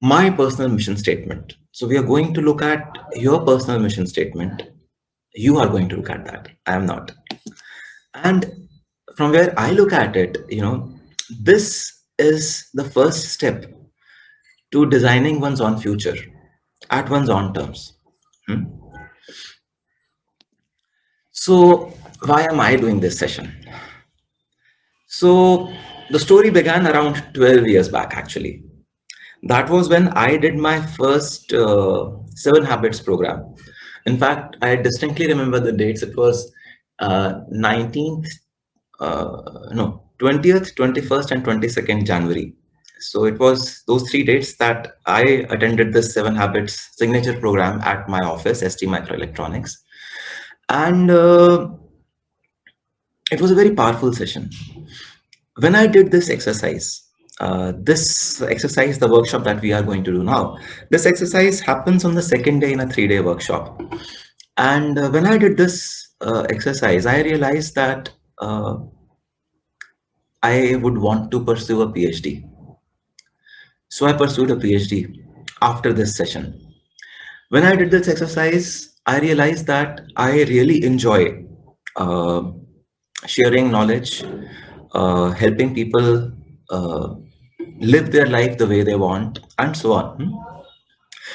my personal mission statement. So we are going to look at your personal mission statement. You are going to look at that. I am not. And from where I look at it, this is the first step to designing one's own future at one's own terms. Hmm? So why am I doing this session? So the story began around 12 years back, actually. That was when I did my first Seven Habits program. In fact, I distinctly remember the dates. It was 19th, no, 20th, 21st, and 22nd January. So it was those 3 dates that I attended this Seven Habits signature program at my office, ST Microelectronics. And it was a very powerful session. When I did this exercise, the workshop that we are going to do now, this exercise happens on the second day in a 3-day workshop. And when I did this exercise, I realized that I would want to pursue a PhD. So I pursued a PhD after this session. When I did this exercise, I realized that I really enjoy uh, sharing knowledge, helping people live their life the way they want, and so on,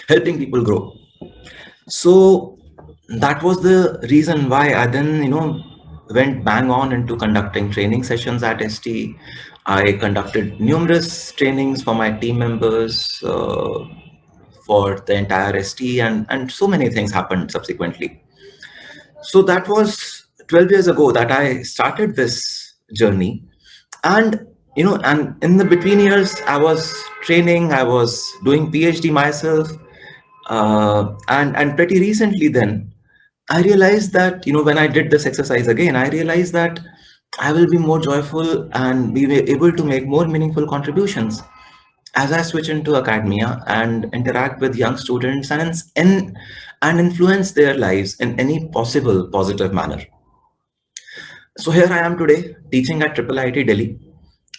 helping people grow. So that was the reason why I then, went bang on into conducting training sessions at ST. I conducted numerous trainings for my team members, for the entire ST, and so many things happened subsequently. So that was 12 years ago that I started this journey. And and in the between years, I was training, I was doing PhD myself, and pretty recently then I realized that, when I did this exercise again, I realized that I will be more joyful and be able to make more meaningful contributions as I switch into academia and interact with young students and influence their lives in any possible positive manner. So here I am today teaching at IIIT Delhi,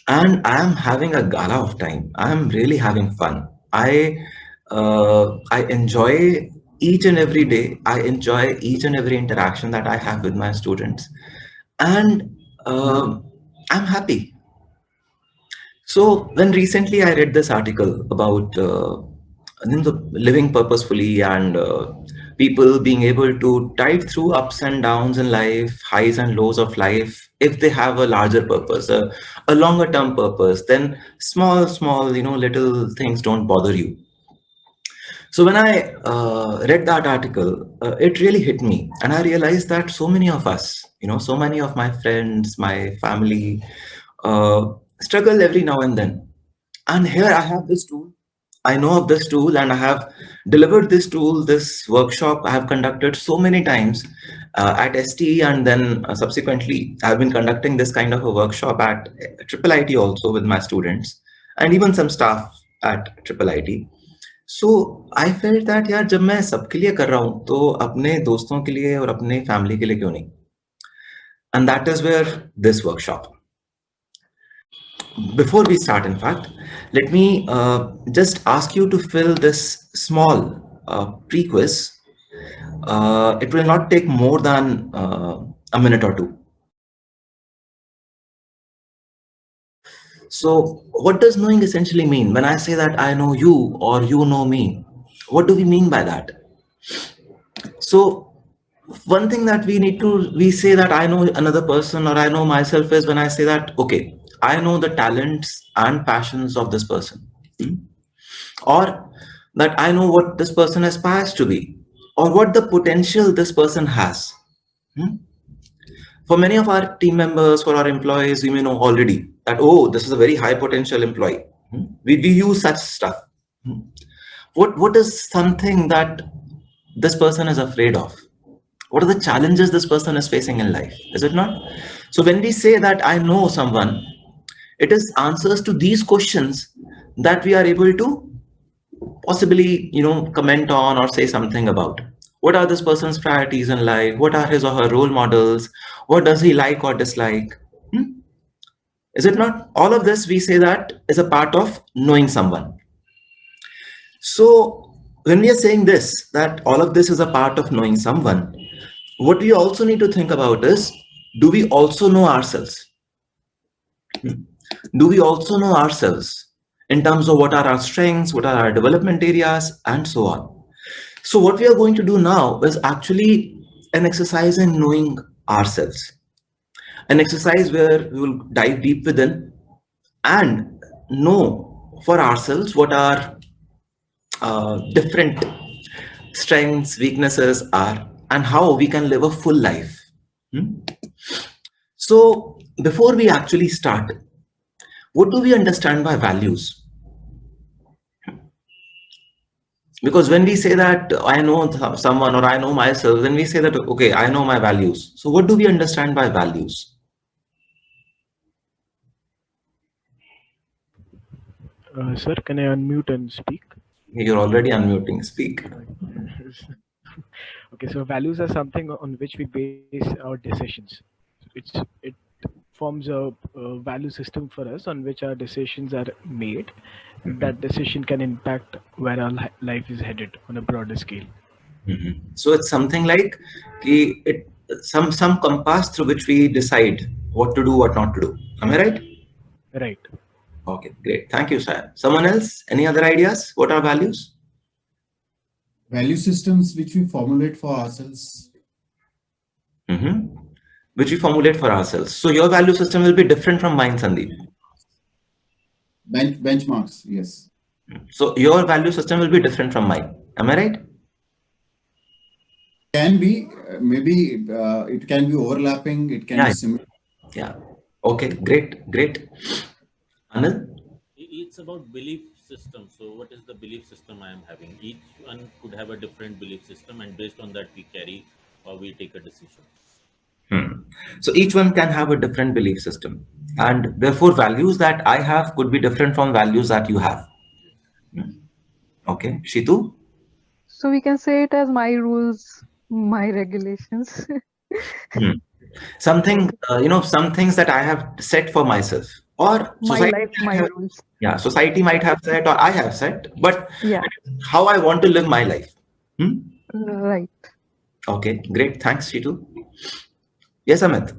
and I am having a gala of time. I am really having fun. I enjoy each and every day. I enjoy each and every interaction that I have with my students, and I'm happy. So when recently I read this article about living purposefully and people being able to tide through ups and downs in life, highs and lows of life, if they have a larger purpose, a longer term purpose, then small, little things don't bother you. So when I read that article, it really hit me, and I realized that so many of us, so many of my friends, my family, uh, struggle every now and then. And here I have this tool. I know of this tool, and I have delivered this tool, this workshop. I have conducted so many times at ST, and then subsequently, I've been conducting this kind of a workshop at IIIT also with my students and even some staff at IIIT. So I felt that यार जब मैं सबके लिए कर रहा हूँ तो अपने दोस्तों के लिए और अपने फैमिली के लिए क्यों नहीं and that is where this workshop before we start, in fact, let me just ask you to fill this small pre-quiz. It will not take more than a minute or two. So what does knowing essentially mean? When I say that I know you or you know me, what do we mean by that? So one thing that we say that I know another person or I know myself is when I say that, okay, I know the talents and passions of this person. Or that I know what this person aspires to be, or what the potential this person has. For many of our team members, for our employees, we may know already that, oh, this is a very high potential employee. We use such stuff. What is something that this person is afraid of? What are the challenges this person is facing in life? Is it not? So when we say that I know someone, it is answers to these questions that we are able to possibly, comment on or say something about. What are this person's priorities in life? What are his or her role models? What does he like or dislike? Is it not? All of this we say that is a part of knowing someone. So when we are saying this, that all of this is a part of knowing someone, what we also need to think about is, do we also know ourselves? Do we also know ourselves in terms of what are our strengths, what are our development areas, and so on? So what we are going to do now is actually an exercise in knowing ourselves, an exercise where we will dive deep within and know for ourselves what our different strengths, weaknesses are, and how we can live a full life. Hmm? So before we actually start, what do we understand by values? Because when we say that I know someone or I know myself, when we say that, okay, I know my values. So what do we understand by values? Sir, can I unmute and speak? You're already unmuting. Speak. Okay, so values are something on which we base our decisions. It forms a value system for us on which our decisions are made, and that decision can impact where our life is headed on a broader scale. So it's something like it some compass through which we decide what to do, what not to do. Am I right? Right. Okay, great. Thank you, sir. Someone else? Any other ideas? What are values? Value systems which we formulate for ourselves. Mm-hmm. Which we formulate for ourselves. So your value system will be different from mine, Sandeep. Benchmarks, yes. So your value system will be different from mine. Am I right? Can be, maybe it can be overlapping, it can be Yeah. similar. Yeah. Okay, great, great. Anil? It's about belief system. So what is the belief system I am having? Each one could have a different belief system, and based on that we carry or we take a decision. Hmm. So each one can have a different belief system. And therefore, values that I have could be different from values that you have. Yes. Hmm. Okay. Shitu? So we can say it as my rules, my regulations. Hmm. Something, Okay. some things that I have set for myself, or My society life, might my have, rules. yeah, society might Yeah. have set, or I have set, but Yeah. how I want to live my life. Hmm? Right. Okay, great. Thanks, Shitu. Yes, Amit.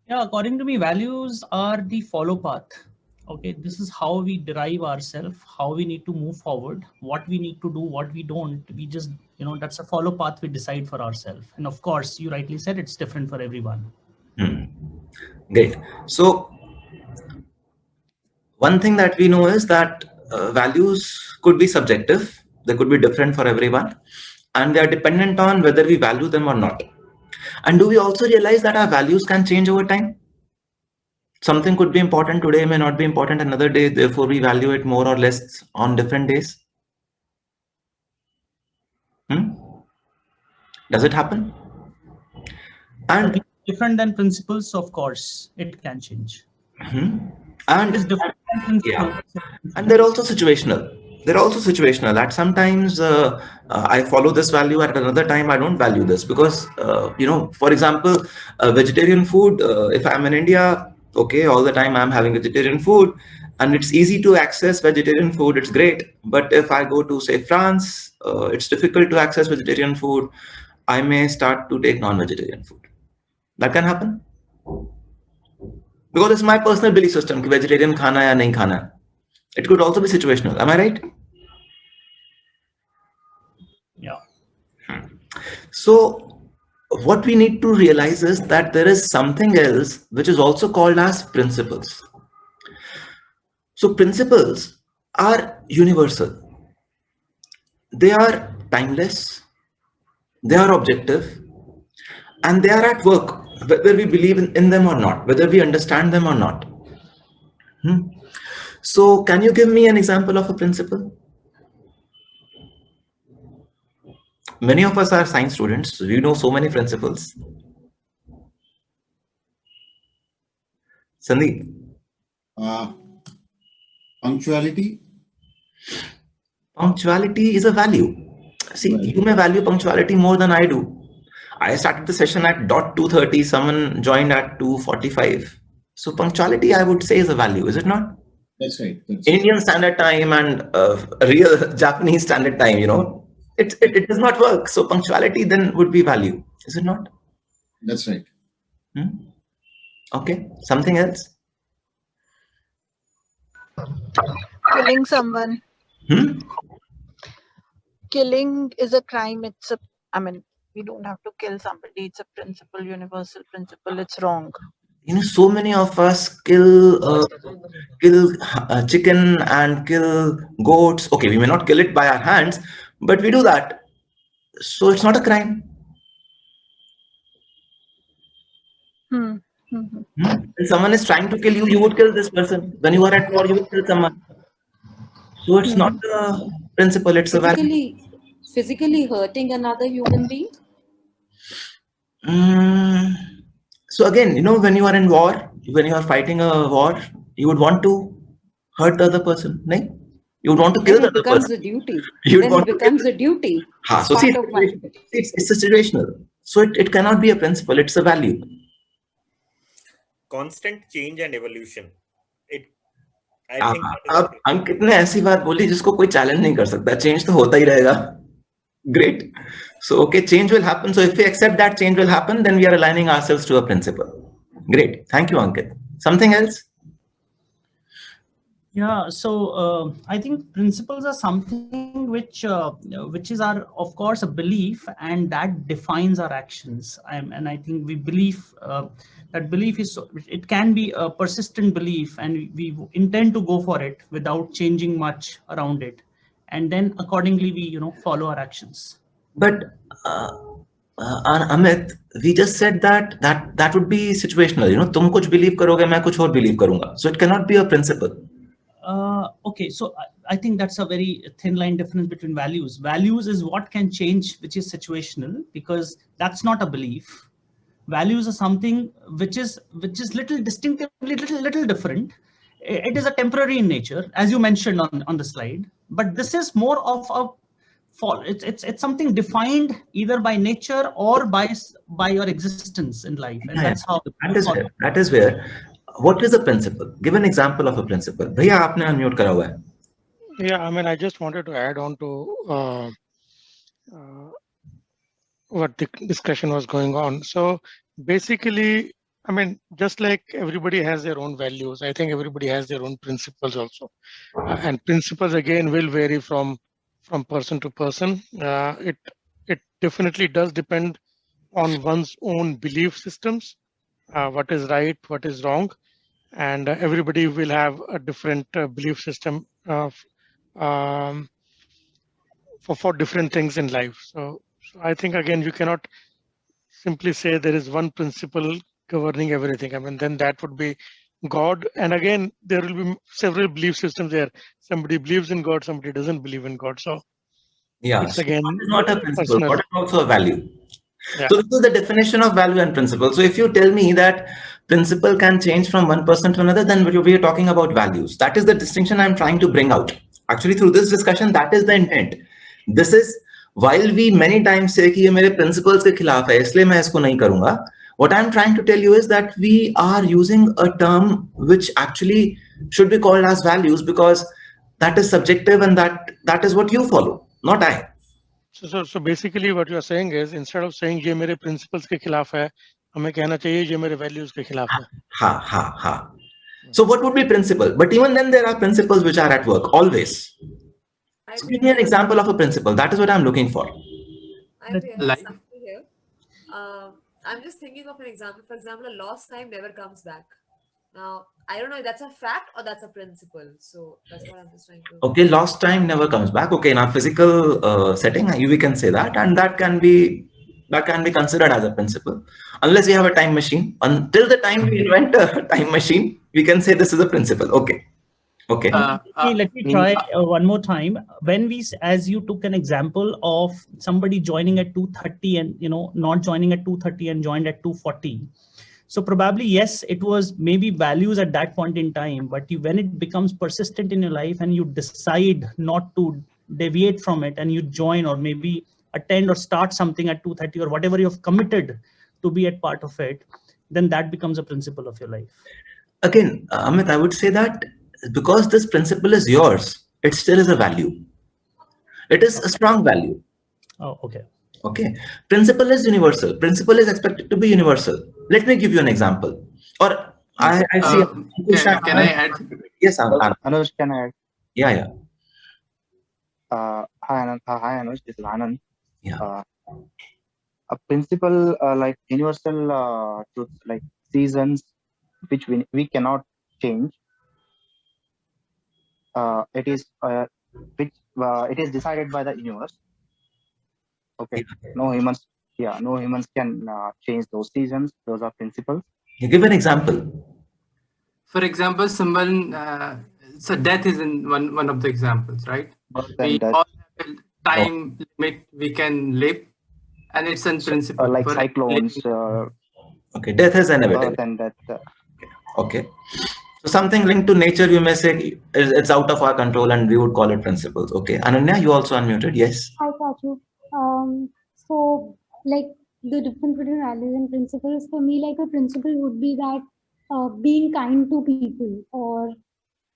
Yeah, according to me, values are the follow path. Okay, this is how we derive ourselves, how we need to move forward, what we need to do, what we don't. We just, that's a follow path we decide for ourselves. And of course, you rightly said it's different for everyone. Hmm. Great. So one thing that we know is that values could be subjective. They could be different for everyone, and they are dependent on whether we value them or not. And do we also realize that our values can change over time? Something could be important today, may not be important another day. Therefore, we value it more or less on different days. Hmm? Does it happen? Something And different than principles, of course, it can change. It is and different than yeah, principles. and they're also situational. They're also situational. That sometimes I follow this value, at another time I don't value this, because for example, vegetarian food. If I'm in India, okay, all the time I'm having vegetarian food, and it's easy to access vegetarian food. It's great. But if I go to, say, France, it's difficult to access vegetarian food. I may start to take non-vegetarian food. That can happen because it's my personal belief system कि vegetarian खाना या नहीं खाना. It could also be situational. Am I right? Yeah. So what we need to realize is that there is something else which is also called as principles. So principles are universal. They are timeless. They are objective, and they are at work whether we believe in them or not, whether we understand them or not. Hmm. So can you give me an example of a principle? Many of us are science students. We know so many principles. Sandeep. Uh, Punctuality, Punctuality is a value. See, well, you may value punctuality more than I do. I started the session at dot 2:30. Someone joined at 2:45. So punctuality, I would say, is a value, is it not? That's right. That's right. Indian standard time and real Japanese standard time, it does not work. So punctuality then would be value, is it not? That's right. Hmm? Okay, something else? Killing someone. Hmm? Killing is a crime. I mean, we don't have to kill somebody. It's a principle, universal principle. It's wrong. So many of us kill chicken and kill goats. Okay, we may not kill it by our hands, but we do that. So it's not a crime. Hmm. When someone is trying to kill you, you would kill this person. When you are at war, you would kill someone. So it's not a principle, it's a value. Physically hurting another human being? Mm, so again, when you are in war, when you are fighting a war, you would want to hurt the other person, right? You would want to kill Then the it other becomes person. a duty. You would Then it want to kill becomes them. a duty. Ha, It's so see, part of my... it's a situational. So it cannot be a principle, it's a value. Constant change and evolution. I हाँ, think अब अंकित ने ऐसी बात बोली जिसको कोई challenge नहीं कर सकता. चेंज तो होता ही रहेगा. Great. So okay, change will happen. So if we accept that change will happen, then we are aligning ourselves to a principle. Great. Thank you, Ankit. Something else? Yeah, so I think principles are something which is our, of course, a belief, and that defines our actions. And I think we believe that belief it can be a persistent belief, and we intend to go for it without changing much around it, and then accordingly we follow our actions. But Amit, we just said that would be situational. तुम कुछ believe करोगे, मैं कुछ और believe करूंगा. So it cannot be a principle. Okay, so I think that's a very thin line difference between values. Values is what can change, which is situational, because that's not a belief. Values are something which is little distinctively little different. It is a temporary in nature, as you mentioned on the slide. But this is more of a it's something defined either by nature or by your existence in life, and that's how that is where. What is a principle? Give an example of a principle. Bhaiya, aapne unmute kara hua hai. Yeah, I mean, I just wanted to add on to what the discussion was going on. So basically, I mean, just like everybody has their own values, I think everybody has their own principles also. And principles, again, will vary from person to person. It definitely does depend on one's own belief systems, what is right, what is wrong. And everybody will have a different belief system for different things in life. So I think, again, you cannot simply say there is one principle governing everything. I mean, then that would be God. And again, there will be several belief systems there. Somebody believes in God, somebody doesn't believe in God. So yeah, it's again not a principle, personal. but also a value. Yeah. So this is the definition of value and principle. So if you tell me that principle can change from one person to another, then we are talking about values. That is the distinction I'm trying to bring out. Actually, through this discussion, that is the intent. This is, while we many times say कि ये मेरे principles के खिलाफ है, इसलिए मैं इसको नहीं करूँगा. What I'm trying to tell you is that we are using a term which actually should be called as values, because that is subjective, and that is what you follow, not I. So basically what you are saying is, instead of saying ये मेरे principles के खिलाफ है, हमें कहना चाहिए ये मेरे values के खिलाफ है. Ha. So what would be principle? But even then there are principles which are at work always. So give me an example of a principle. That is what I'm looking for. Something here. I'm just thinking of an example. For example, a lost time never comes back. Now, I don't know if that's a fact or that's a principle. So that's what I'm just trying to. Okay, lost time never comes back. Okay, in our physical setting, we can say that, and that can be considered as a principle. Unless we have a time machine. Until the time we invent a time machine, we can say this is a principle. Okay. Let me try one more time. When as you took an example of somebody joining at 2:30 and not joining at 2:30 and joined at 2:40. So probably, yes, it was maybe values at that point in time, but when it becomes persistent in your life and you decide not to deviate from it and you join or maybe attend or start something at 2:30 or whatever you've committed to be a part of it, then that becomes a principle of your life. Again, Amit, I would say that because this principle is yours, it still is a value. It is a strong value. Oh, okay. Okay. Principle is universal. Principle is expected to be universal. Let me give you an example. Or I see. Can I add? Yes, Anand. Anuj, can I add? Yeah, yeah. Hi, Anuj. This is Anand. Yeah. A principle like universal truths like seasons, which we cannot change. It is which it is decided by the universe. Okay. No humans. Yeah, no humans can change those seasons. Those are principles. You give an example. For example, someone, so death is in one of the examples, right? Birth We and death. all have a time limit we can live, and it's in principle. Like for cyclones. Okay, death is inevitable. Birth and death. Okay. So something linked to nature, you may say it's out of our control and we would call it principles. Okay. Ananya, you also unmuted. Yes. Hi, Kachu. So, like the difference between values and principles, for me, like a principle would be that being kind to people or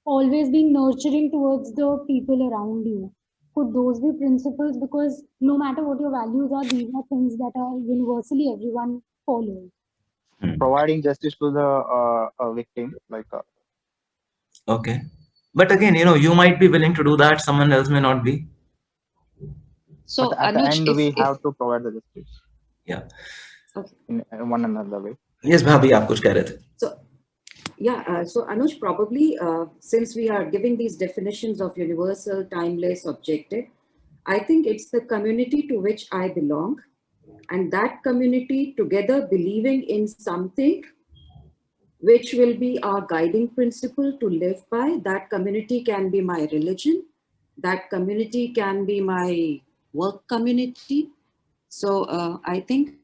always being nurturing towards the people around you. Could those be principles? Because no matter what your values are, these are things that are universally everyone follows. Providing justice to the victim, like. Okay. But again, you might be willing to do that. Someone else may not be. So but at the Anuj, end, we have to provide the justice. Yeah. Okay. In one another way. Yes, Bhabhi, आप कुछ कह रहे थे. So yeah, so Anuj, probably since we are giving these definitions of universal, timeless, objective, I think it's the community to which I belong, and that community together believing in something which will be our guiding principle to live by. That community can be my religion, that community can be my work community. So I think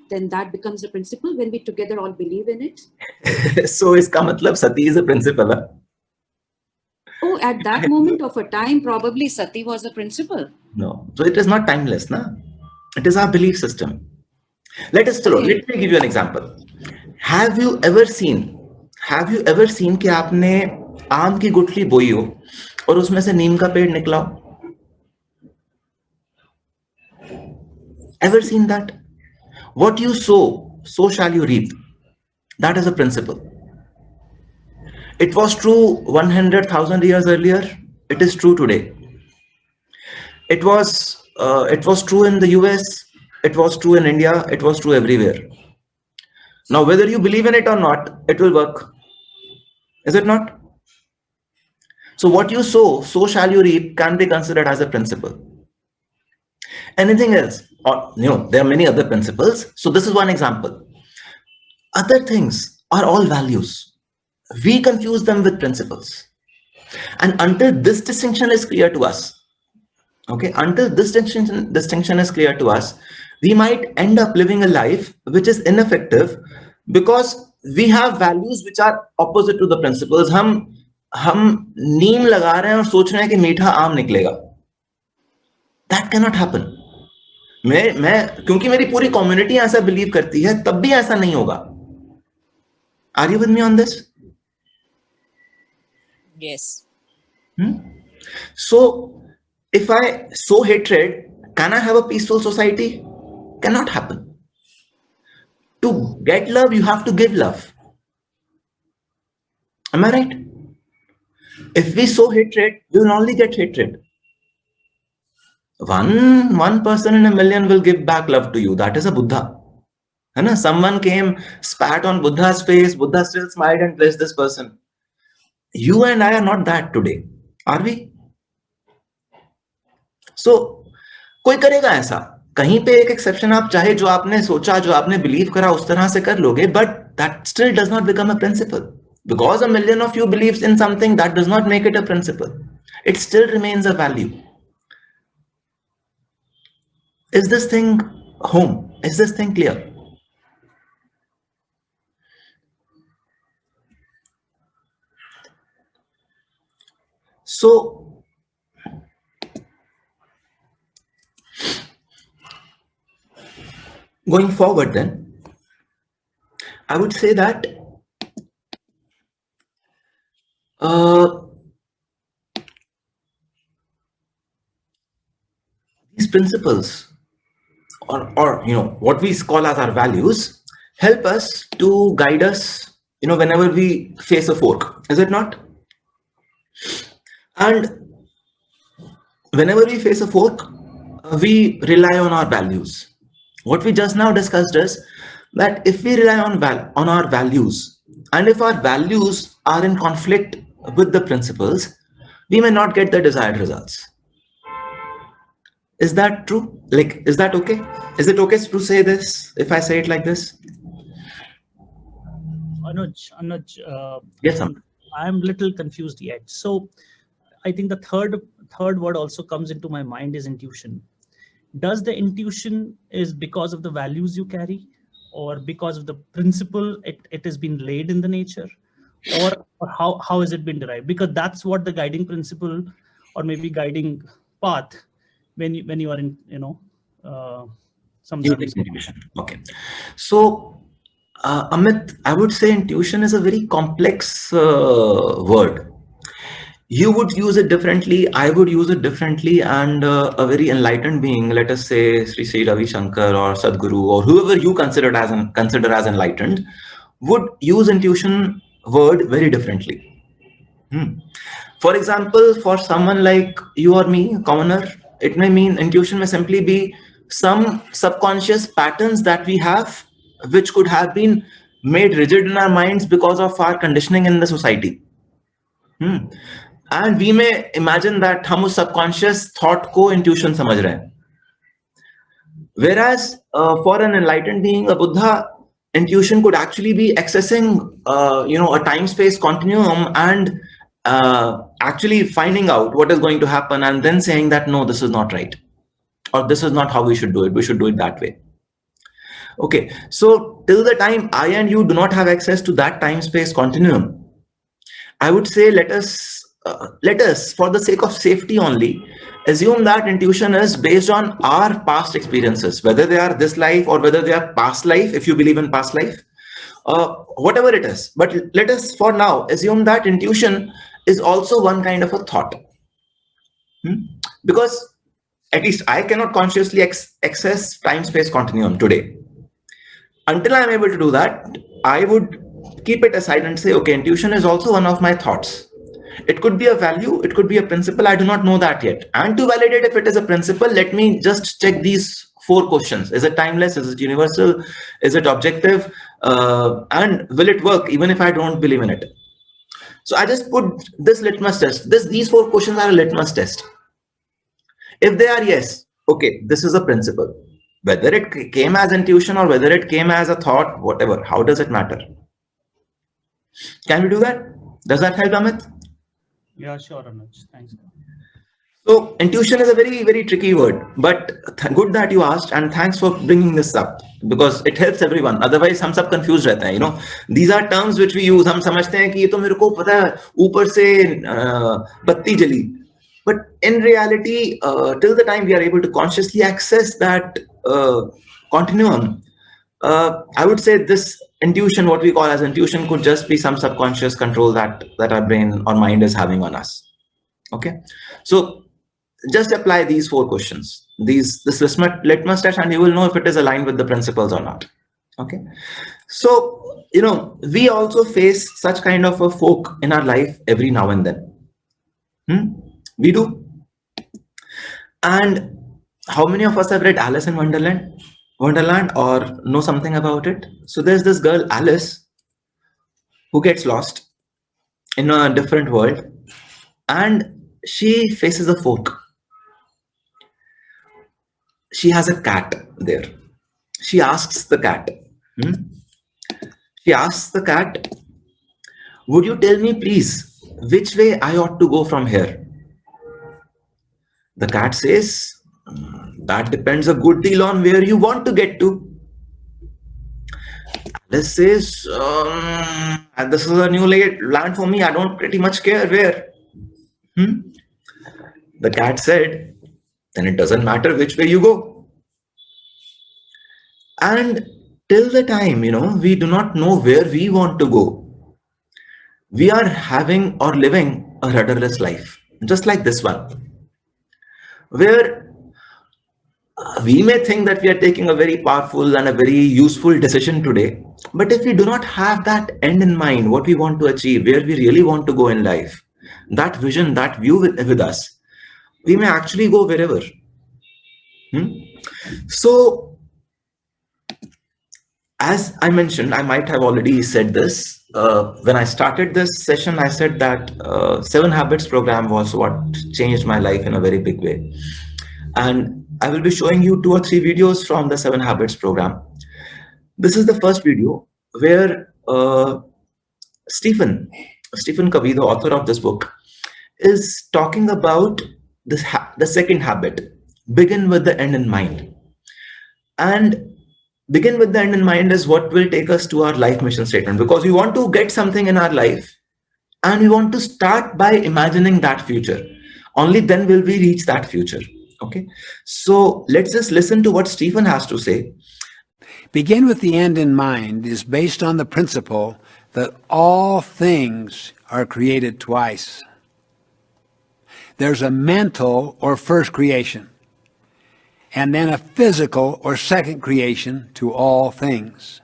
then that becomes a principle when we together all believe in it. So इसका मतलब सती is a principle. Huh? Oh, at that moment of a time, probably sati was a principle. No. So it is not timeless, na? It is our belief system. Let me give you an example. Have you ever seen कि आपने आम की गुठली बोई हो और उसमें से नीम का पेड़ निकला हो? Ever seen that? What you sow, so shall you reap. That is a principle. It was true 100,000 years earlier. It is true today. It was true in the US. It was true in India. It was true everywhere. Now, whether you believe in it or not, it will work. Is it not? So what you sow, so shall you reap can be considered as a principle. Anything else? Or, there are many other principles. So this is one example. Other things are all values. We confuse them with principles. And until this distinction is clear to us, okay, until this distinction is clear to us, we might end up living a life which is ineffective because we have values which are opposite to the principles. हम नीम लगा रहे हैं और सोच रहे हैं कि मीठा आम निकलेगा. That cannot happen. मैं क्योंकि मेरी पूरी कम्युनिटी ऐसा बिलीव करती है, तब भी ऐसा नहीं होगा. Are you with me on this? Yes. So, if I sow hatred, can I have a peaceful society? Cannot happen. To get love, you have to give love. Am I right? If we sow hatred, we will only get hatred. One person in a million will give back love to you. That is a Buddha. Someone came, spat on Buddha's face. Buddha still smiled and blessed this person. You and I are not that today, are we? So, कोई करेगा ऐसा. कहीं पे एक exception आप चाहे जो आपने सोचा, जो आपने बिलीव करा उस तरह से कर लोगे, but that still does not become a principle. Because a million of you believes in something, that does not make it a principle. It still remains a value. Is this thing home? Is this thing clear? So, going forward then, I would say that these principles, or what we call as our values, help us to guide us, whenever we face a fork, is it not? And whenever we face a fork, we rely on our values. What we just now discussed is that if we rely on our values, and if our values are in conflict with the principles, we may not get the desired results. Is that true? Like, is that okay? Is it okay to say this if I say it like this? Anuj, Yes, I'm little confused yet. So I think the third word also comes into my mind is intuition. Does the intuition is because of the values you carry, or because of the principle it has been laid in the nature, or how has it been derived? Because that's what the guiding principle or maybe guiding path when you are in some learning. Okay. So Amit, I would say intuition is a very complex word. You would use it differently, I would use it differently, and a very enlightened being, let us say Sri Ravi Shankar or Sadhguru or whoever you consider as enlightened, would use intuition word very differently. For example, for someone like you or me, a commoner, it may mean intuition may simply be some subconscious patterns that we have, which could have been made rigid in our minds because of our conditioning in the society. And we may imagine that हम उस subconscious thought को intuition समझ रहे हैं. Whereas for an enlightened being, a Buddha, intuition could actually be accessing a time-space continuum and actually finding out what is going to happen and then saying that no, this is not right, or this is not how we should do it. We should do it that way. Okay, so till the time I and you do not have access to that time-space continuum, I would say let us, for the sake of safety only, assume that intuition is based on our past experiences, whether they are this life or whether they are past life, if you believe in past life, whatever it is. But let us for now assume that intuition is also one kind of a thought. Because at least I cannot consciously access time-space continuum today. Until I'm able to do that, I would keep it aside and say, okay, intuition is also one of my thoughts. It could be a value, it could be a principle, I do not know that yet. And to validate if it is a principle, let me just check these 4 questions. Is it timeless? Is it universal? Is it objective? And will it work even if I don't believe in it? So I just put this litmus test. These 4 questions are a litmus test. If they are yes, okay, this is a principle. Whether it came as intuition or whether it came as a thought, whatever, how does it matter? Can we do that? Does that help, Amit? Yeah, sure, Anuj. Thanks. So intuition is a very, very tricky word, but good that you asked, and thanks for bringing this up because it helps everyone. Otherwise, हम सब confused रहते हैं. These are terms which we use. हम समझते हैं कि ये तो मेरे को पता है ऊपर से बत्ती जली. But in reality, till the time we are able to consciously access that continuum, I would say this intuition, what we call as intuition, could just be some subconscious control that our brain or mind is having on us. Okay, so just apply these 4 questions, this litmus test, and you will know if it is aligned with the principles or not. Okay, so we also face such kind of a fork in our life every now and then. We do. And how many of us have read Alice in Wonderland or know something about it? So there's this girl Alice who gets lost in a different world, and she faces a fork. She has a cat there. She asks the cat, would you tell me please which way I ought to go from here? The cat says, that depends a good deal on where you want to get to. Alice says, and this is a new land for me. I don't pretty much care where. The cat said, then it doesn't matter which way you go. And till the time, we do not know where we want to go, we are having or living a rudderless life, just like this one, where We may think that we are taking a very powerful and a very useful decision today, but if we do not have that end in mind, what we want to achieve, where we really want to go in life, that vision, that view with us, we may actually go wherever. So, as I mentioned, I might have already said this. When I started this session, I said that 7 Habits program was what changed my life in a very big way. And I will be showing you 2 or 3 videos from the 7 Habits program. This is the first video where Stephen Covey, the author of this book, is talking about the second habit: begin with the end in mind. And begin with the end in mind is what will take us to our life mission statement, because we want to get something in our life and we want to start by imagining that future. Only then will we reach that future. Okay, so let's just listen to what Stephen has to say. Begin with the end in mind is based on the principle that all things are created twice. There's a mental or first creation, and then a physical or second creation to all things.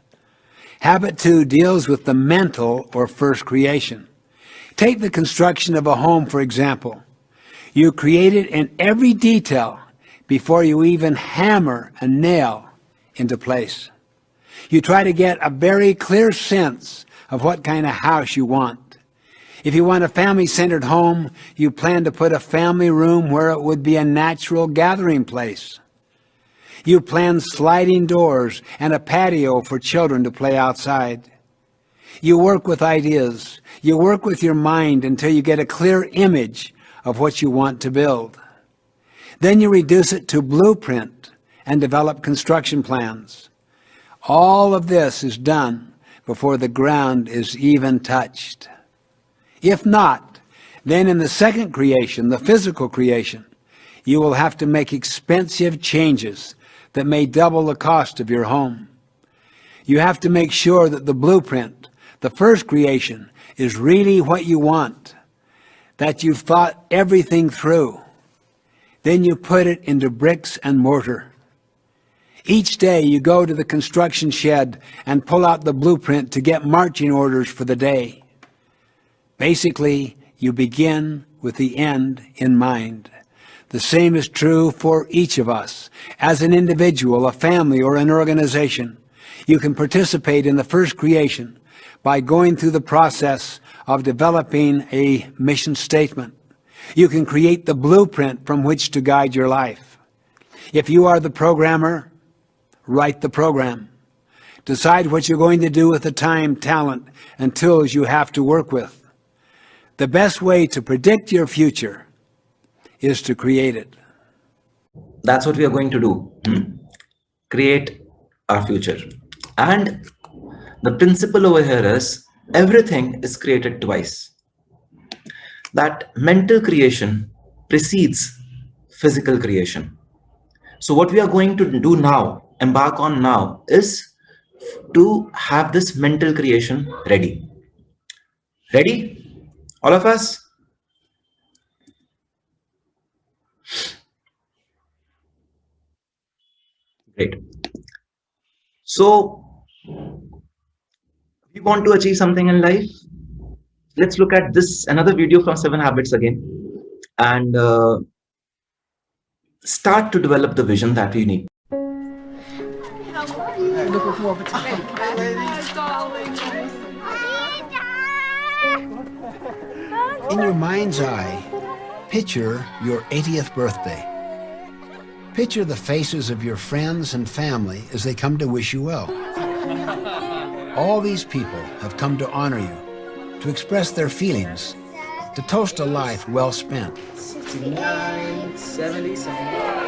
Habit 2 deals with the mental or first creation. Take the construction of a home, for example. You create it in every detail before you even hammer a nail into place. You try to get a very clear sense of what kind of house you want. If you want a family-centered home, you plan to put a family room where it would be a natural gathering place. You plan sliding doors and a patio for children to play outside. You work with ideas. You work with your mind until you get a clear image of what you want to build. Then you reduce it to blueprint and develop construction plans. All of this is done before the ground is even touched. If not, then in the second creation, the physical creation, you will have to make expensive changes that may double the cost of your home. You have to make sure that the blueprint, the first creation, is really what you want, that you've thought everything through. Then you put it into bricks and mortar. Each day you go to the construction shed and pull out the blueprint to get marching orders for the day. Basically, you begin with the end in mind. The same is true for each of us. As an individual, a family, or an organization, you can participate in the first creation by going through the process of developing a mission statement. You can create the blueprint from which to guide your life. If you are the programmer, write the program. Decide what you're going to do with the time, talent, and tools you have to work with. The best way to predict your future is to create it. That's what we are going to do. Create our future. And the principle over here is everything is created twice. That mental creation precedes physical creation. So what we are going to do now, embark on now, is to have this mental creation ready. Ready? All of us? Great. So we want to achieve something in life. Let's look at this another video from 7 Habits again, and start to develop the vision that we need. In your mind's eye, picture your 80th birthday. Picture the faces of your friends and family as they come to wish you well. All these people have come to honor you, to express their feelings, to toast a life well spent. 69, 70, 70.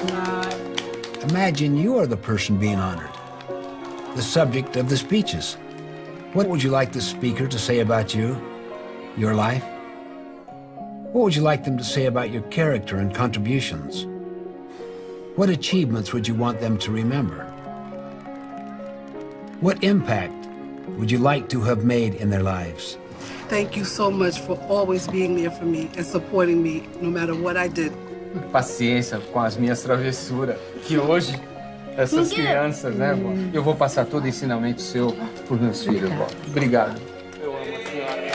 Imagine you are the person being honored, the subject of the speeches. What would you like the speaker to say about you, your life? What would you like them to say about your character and contributions? What achievements would you want them to remember? What impact would you like to have made in their lives? Thank you so much for always being there for me and supporting me no matter what I did. Paciência com as minhas travessuras, que hoje essas crianças, né, vó? Eu vou passar todo o ensinamento seu para os meus filhos, vó. Obrigado. Eu amo a senhora.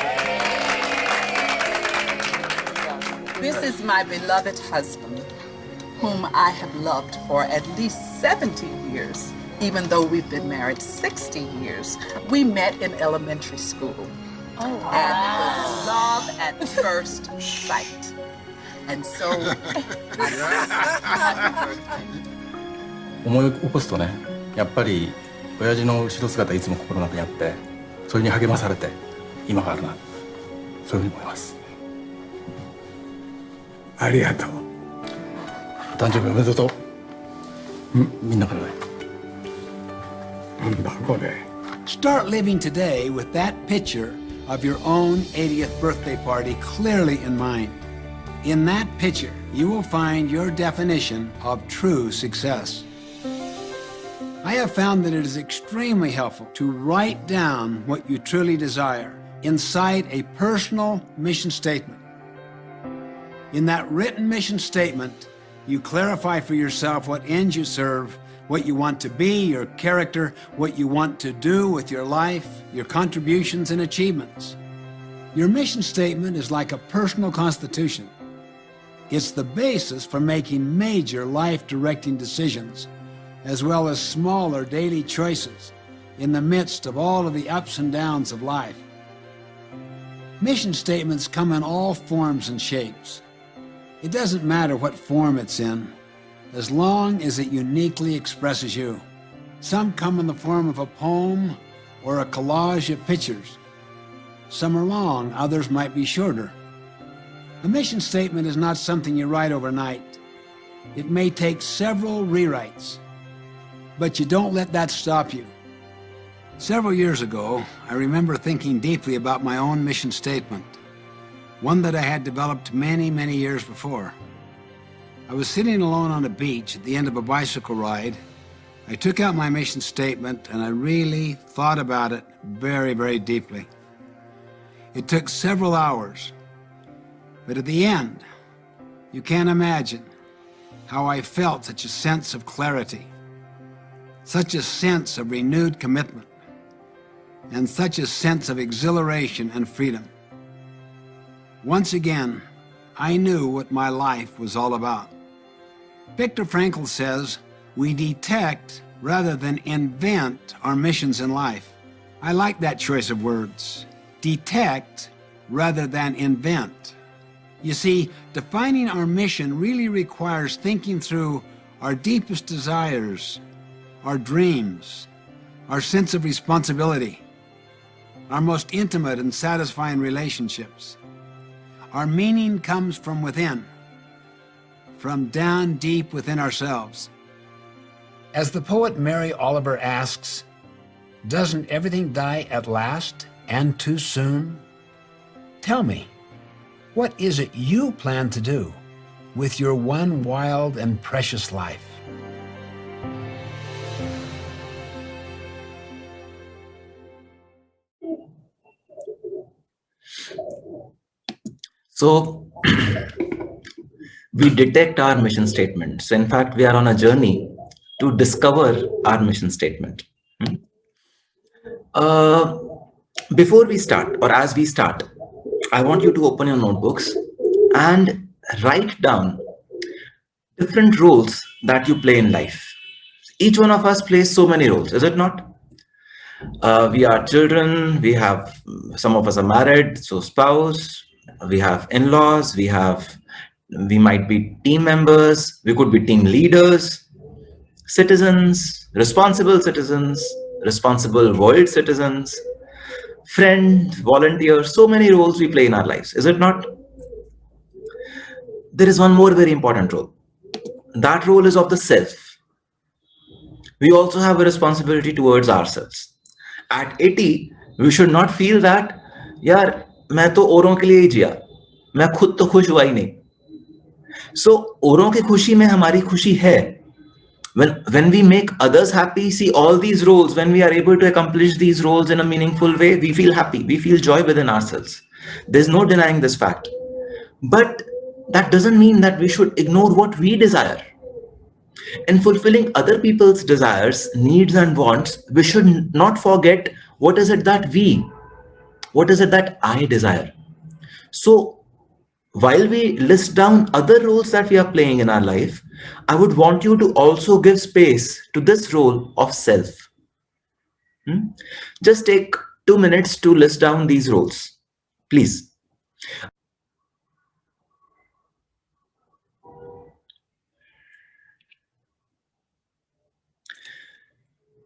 This is my beloved husband, whom I have loved for at least 70 years, even though we've been married 60 years. We met in elementary school. Oh, wow. And it was love at first sight. And so, 思い起こすとね、やっぱり親父の後ろ姿いつも心の中にあって、それに励まされて今があるな、そういうふうに思います。ありがとう。お誕生日おめでとう。みんなからね。なんだこれ。Start living today with that picture of your own 80th birthday party clearly in mind. In that picture, you will find your definition of true success. I have found that it is extremely helpful to write down what you truly desire inside a personal mission statement. In that written mission statement, you clarify for yourself what ends you serve, what you want to be, your character, what you want to do with your life, your contributions and achievements. Your mission statement is like a personal constitution. It's the basis for making major life-directing decisions, as well as smaller daily choices in the midst of all of the ups and downs of life. Mission statements come in all forms and shapes. It doesn't matter what form it's in, as long as it uniquely expresses you. Some come in the form of a poem or a collage of pictures. Some are long, others might be shorter. A mission statement is not something you write overnight. It may take several rewrites, but you don't let that stop you. Several years ago, I remember thinking deeply about my own mission statement, one that I had developed many, many years before. I was sitting alone on a beach at the end of a bicycle ride. I took out my mission statement and I really thought about it very, very deeply. It took several hours, but at the end, you can't imagine how I felt such a sense of clarity, such a sense of renewed commitment, and such a sense of exhilaration and freedom. Once again, I knew what my life was all about. Viktor Frankl says, we detect rather than invent our missions in life. I like that choice of words. Detect rather than invent. You see, defining our mission really requires thinking through our deepest desires, our dreams, our sense of responsibility, our most intimate and satisfying relationships. Our meaning comes from within, from down deep within ourselves. As the poet Mary Oliver asks, doesn't everything die at last and too soon? Tell me, what is it you plan to do with your one wild and precious life? So we detect our mission statement. So in fact, we are on a journey to discover our mission statement. Before we start, or as we start, I want you to open your notebooks and write down different roles that you play in life. Each one of us plays so many roles, is it not? We are children, we have, some of us are married, so spouse, we have in-laws, we might be team members, we could be team leaders, citizens, responsible world citizens, friend, volunteer, so many roles we play in our lives, is it not? There is one more very important role. that role is of the self. We also have a responsibility towards ourselves. At 80, we should not feel that, यार मैं तो औरों के लिए ही जिया, मैं खुद तो खुश हुआ ही नहीं. So औरों की खुशी में हमारी खुशी है. When we make others happy, see all these roles, when we are able to accomplish these roles in a meaningful way, we feel happy, we feel joy within ourselves. There's no denying this fact. But that doesn't mean that we should ignore what we desire. In fulfilling other people's desires, needs, and wants, we should not forget what is it that I desire. So, while we list down other roles that we are playing in our life, I would want you to also give space to this role of self. Just take 2 minutes to list down these roles, please.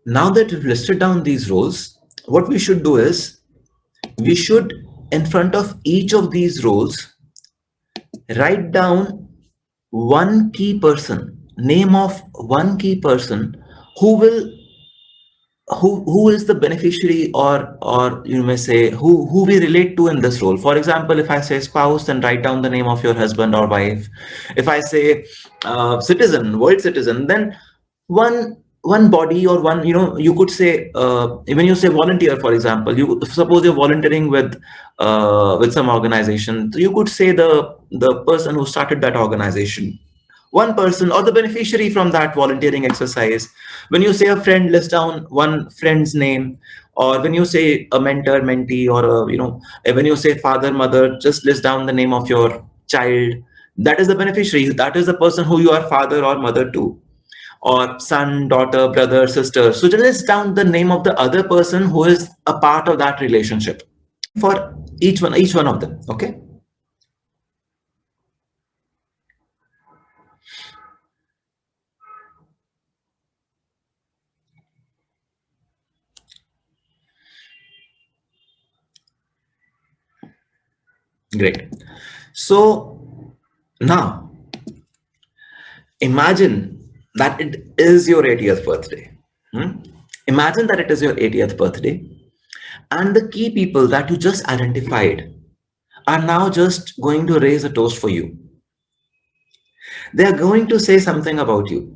Now that we've listed down these roles, what we should do is, we should, in front of each of these roles, write down one key person, name of one key person who will, who is the beneficiary, or you may say who we relate to in this role. For example, if I say spouse, then write down the name of your husband or wife. If I say citizen, world citizen, then one body, or one, you could say, when you say volunteer, for example, you suppose you're volunteering with some organization, so you could say the person who started that organization, one person, or the beneficiary from that volunteering exercise. When you say a friend, list down one friend's name. Or when you say a mentor, mentee, or when you say father, mother, just list down the name of your child. That is the beneficiary, that is the person who you are father or mother to, or son, daughter, brother, sister. So just list down the name of the other person who is a part of that relationship for each one of them. Okay. Great. So now imagine that it is your 80th birthday. Imagine that it is your 80th birthday, and the key people that you just identified are now just going to raise a toast for you. They are going to say something about you.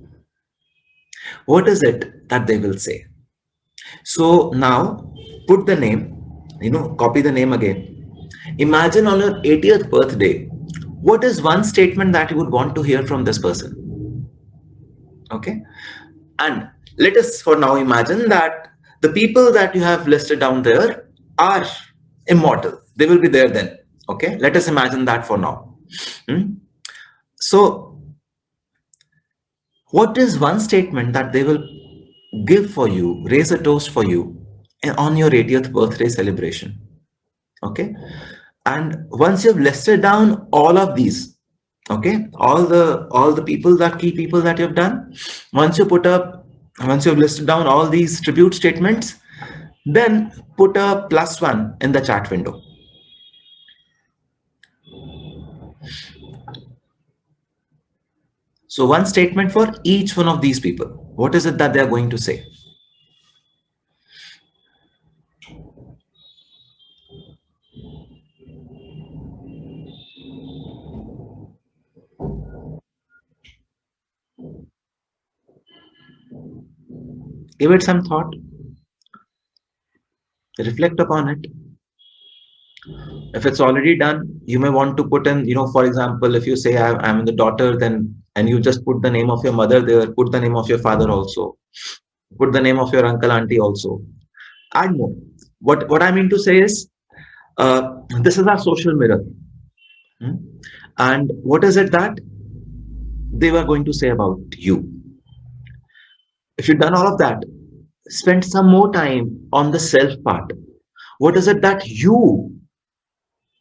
What is it that they will say? So now put the name, copy the name again. Imagine on your 80th birthday, what is one statement that you would want to hear from this person? Okay. And let us for now imagine that the people that you have listed down there are immortal. They will be there then. Okay. Let us imagine that for now. So what is one statement that they will give for you, raise a toast for you on your 80th birthday celebration? Okay. And once you've listed down all of these, okay, all the people, that key people that you've done, once you've listed down all these tribute statements, then put a +1 in the chat window. So one statement for each one of these people. What is it that they are going to say? Give it some thought. Reflect upon it. If it's already done, you may want to put in, for example, if you say I'm the daughter, then, and you just put the name of your mother there, put the name of your father also, put the name of your uncle, auntie also. Add more. What I mean to say is, this is our social mirror. And what is it that they were going to say about you? If you've done all of that, spend some more time on the self part. What is it that you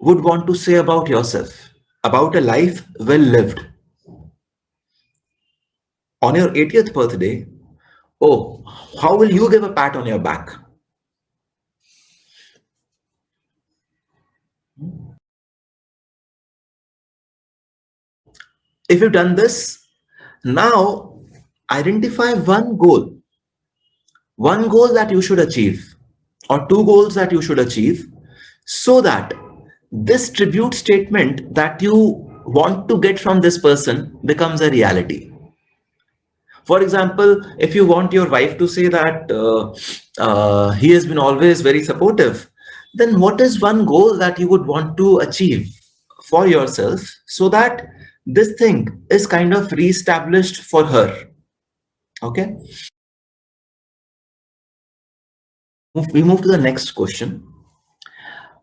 would want to say about yourself, about a life well lived? On your 80th birthday, oh, how will you give a pat on your back? If you've done this, Now, identify one goal that you should achieve, or two goals that you should achieve, so that this tribute statement that you want to get from this person becomes a reality. For example, if you want your wife to say that he has been always very supportive, then what is one goal that you would want to achieve for yourself so that this thing is kind of reestablished for her? Okay. We move to the next question.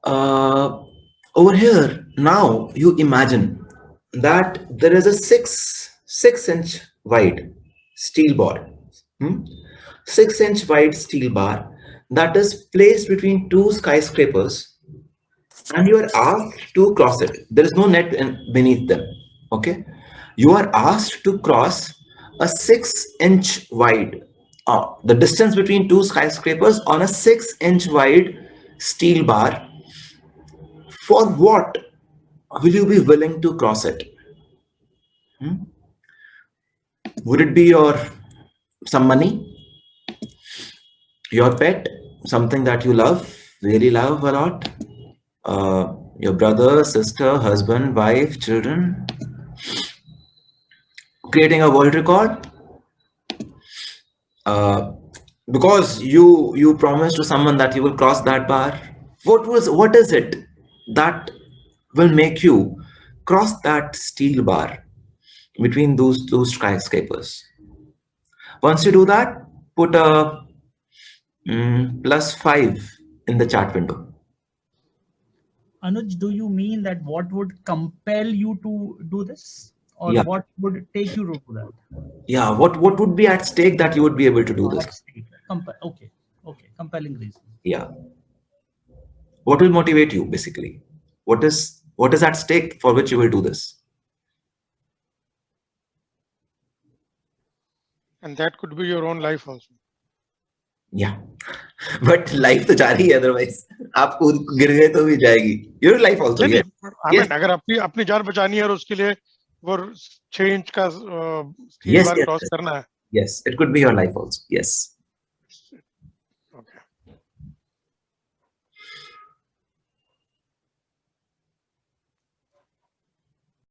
Over here, now you imagine that there is a six-inch wide steel bar, 6-inch wide steel bar that is placed between two skyscrapers, and you are asked to cross it. There is no net beneath them. Okay, you are asked to cross a 6-inch wide, the distance between two skyscrapers on a 6-inch wide steel bar. For what will you be willing to cross it? Would it be some money, your pet, something that you love, really love a lot, your brother, sister, husband, wife, children, creating a world record, because you promised to someone that you will cross that bar? What is it that will make you cross that steel bar between those two skyscrapers? Once you do that, put a +5 in the chat window. Anuj, do you mean that what would compel you to do this, or Yeah. what would take you to do that? Yeah, what would be at stake that you would be able to do this? At stake. Okay, compelling reason. Yeah. What will motivate you, basically? What is at stake for which you will do this? And that could be your own life also. Yeah. But life तो जा रही है, otherwise आप कूद गिर गए तो भी जाएगी. Your life also. नहीं, Yes. I mean, अगर अपनी जान बचानी है और उसके लिए वो 6 इंच का स्टील Yes, बार yes, क्रॉस yes. करना है. Yes, it could be your life also. Yes.